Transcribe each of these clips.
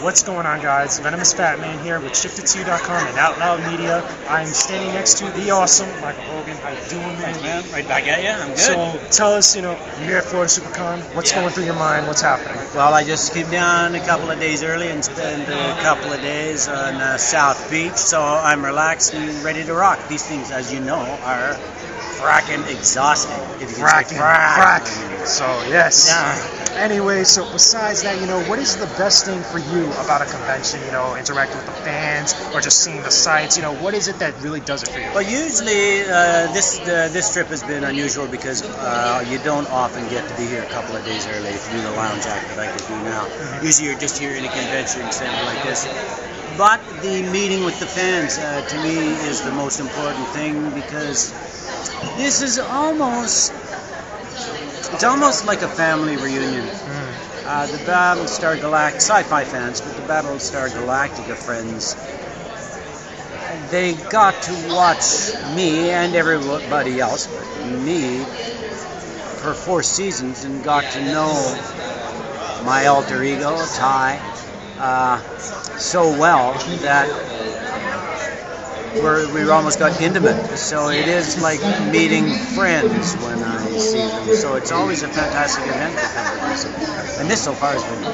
What's going on, guys? VenomousFatman here with Shifted2.com and Out Loud Media. I'm standing next to the awesome Michael Hogan. How you doing, man? Thanks, man. Right back at you. I'm good. So tell us, you're here at Florida Supercon. What's going through your mind? What's happening? Well, I just came down a couple of days early and spent a couple of days on South Beach, so I'm relaxed and ready to rock. These things, as you know, are fracking exhausting. Fracking. So, yes. Yeah. Anyway, so besides that, what is the best thing for you about a convention? Interacting with the fans or just seeing the sights? What is it that really does it for you? Well, usually this trip has been unusual because you don't often get to be here a couple of days early to do the lounge act that I could do now. Mm-hmm. Usually you're just here in a convention center like this. But the meeting with the fans, to me, is the most important thing because this is almost like a family reunion. The Battlestar Galactica, sci-fi fans, but the Battlestar Galactica friends, they got to watch me and everybody else, me, for 4 seasons and got to know my alter ego, Ty, so well that we almost got intimate. So it is like meeting friends when I see them. So it's always a fantastic event for companies. And this so far has been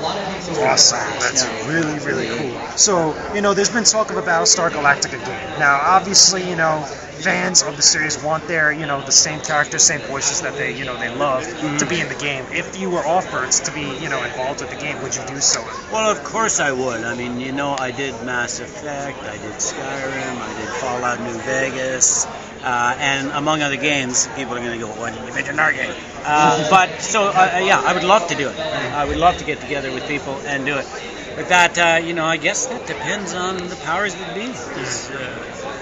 awesome. That's really, really cool. So, there's been talk of a Battlestar Galactica game. Now, obviously, fans of the series want their, the same characters, same voices that they love to be in the game. If you were offered to be, involved with the game, would you do so? Well, of course I would. I mean, I did Mass Effect, I did Skyrim, I did Fallout New Vegas, and among other games. People are going to go, why didn't you mention our game? Yeah, I would love to do it. I would love to get together with people and do it. But that, I guess that depends on the powers that be.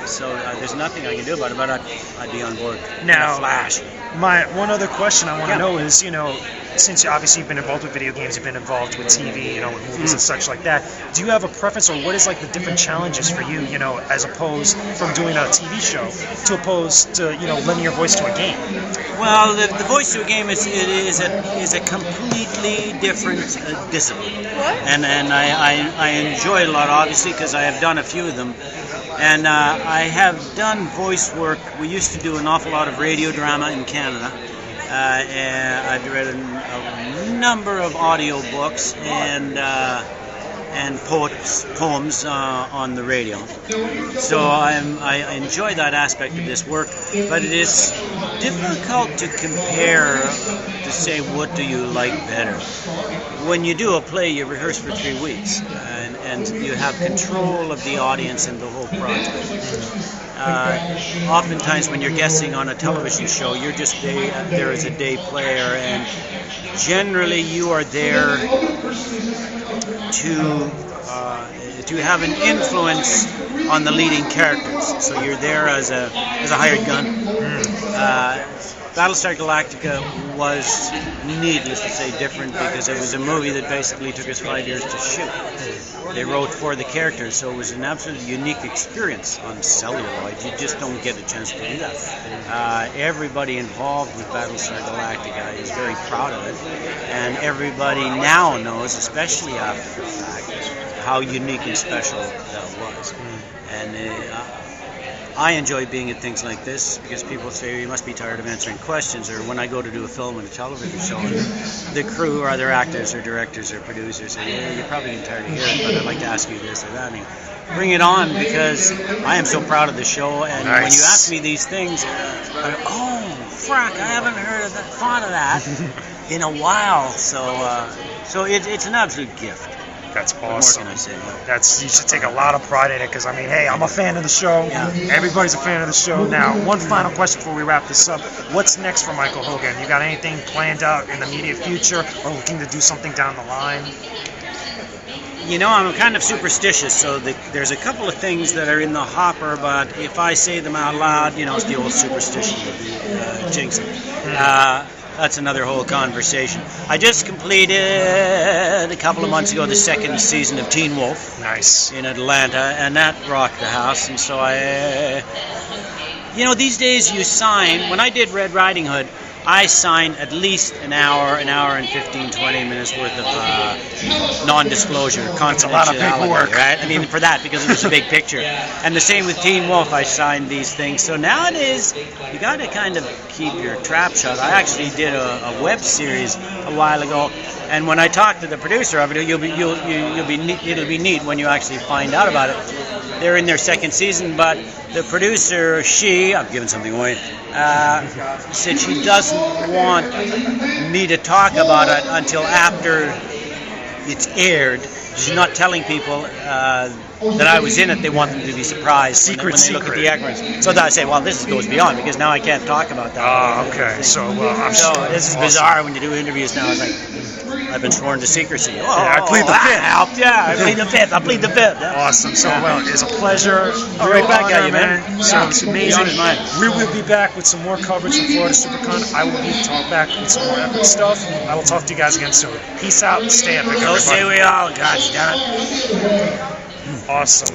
So there's nothing I can do about it, but I'd be on board. Now, Flash. My one other question I want to know is, since obviously you've been involved with video games, you've been involved with TV, with movies and such like that, do you have a preference, or what is like the different challenges for you, as opposed from doing a TV show to opposed to, lending your voice to a game? Well, the voice to a game is a completely different discipline. What? And I enjoy it a lot, obviously, because I have done a few of them. And I have done voice work. We used to do an awful lot of radio drama in Canada. And I've read a number of audio books and poems on the radio. So I enjoy that aspect of this work, but it is difficult to compare, to say what do you like better. When you do a play, you rehearse for 3 weeks, and you have control of the audience and the whole project. Oftentimes when you're guesting on a television show, you're just there as a day player, and generally you are there to have an influence on the leading characters. So you're there as a hired gun. Battlestar Galactica was, needless to say, different because it was a movie that basically took us 5 years to shoot. They wrote for the characters, so it was an absolutely unique experience on celluloid. You just don't get a chance to do that. Everybody involved with Battlestar Galactica is very proud of it, and everybody now knows, especially after the fact, how unique and special that was. And I enjoy being at things like this because people say you must be tired of answering questions, or when I go to do a film and a television show and the crew or other actors or directors or producers say, yeah, you're probably getting tired of hearing, but I'd like to ask you this or that. I mean, bring it on, because I am so proud of the show, and when you ask me these things, frack, I haven't thought of that in a while. So it's an absolute gift. That's awesome. What more can I say? You should take a lot of pride in it, because hey, I'm a fan of the show. Yeah. Everybody's a fan of the show. Now, one final question before we wrap this up: what's next for Michael Hogan? You got anything planned out in the immediate future, or looking to do something down the line? I'm kind of superstitious, so there's a couple of things that are in the hopper, but if I say them out loud, it's the old superstition of the jinxing. That's another whole conversation. I just completed a couple of months ago the 2nd season of Teen Wolf. Nice. In Atlanta, and that rocked the house. And so these days you sign. When I did Red Riding Hood, I signed at least an hour and 15, 20 minutes worth of non-disclosure, confidentiality. That's a lot of paperwork, right? I mean, for that, because it was a big picture. And the same with Teen Wolf, I signed these things. So nowadays, you got to kind of keep your trap shut. I actually did a web series a while ago, and when I talked to the producer of it, it'll be neat when you actually find out about it. They're in their second season, but the producer, I'm giving something away, said she doesn't want me to talk about it until after it's aired. She's not telling people that I was in it. They want them to be surprised when they look at the extras. So that I say, well, this goes beyond, because now I can't talk about that. Oh, okay. So, I'm sure. This is bizarre when you do interviews now. It's like, I've been sworn to secrecy. Oh, I plead the fifth. Helped. Yeah, I plead the fifth. I plead the fifth. Awesome. So, well, it's a pleasure. Right back at you, man. So, it's amazing. Mine. We will be back with some more coverage from Florida Supercon. I will be back with some more epic stuff. I will talk to you guys again soon. Peace out. Stay epic, everybody. So say we all. Gosh damn it. Awesome.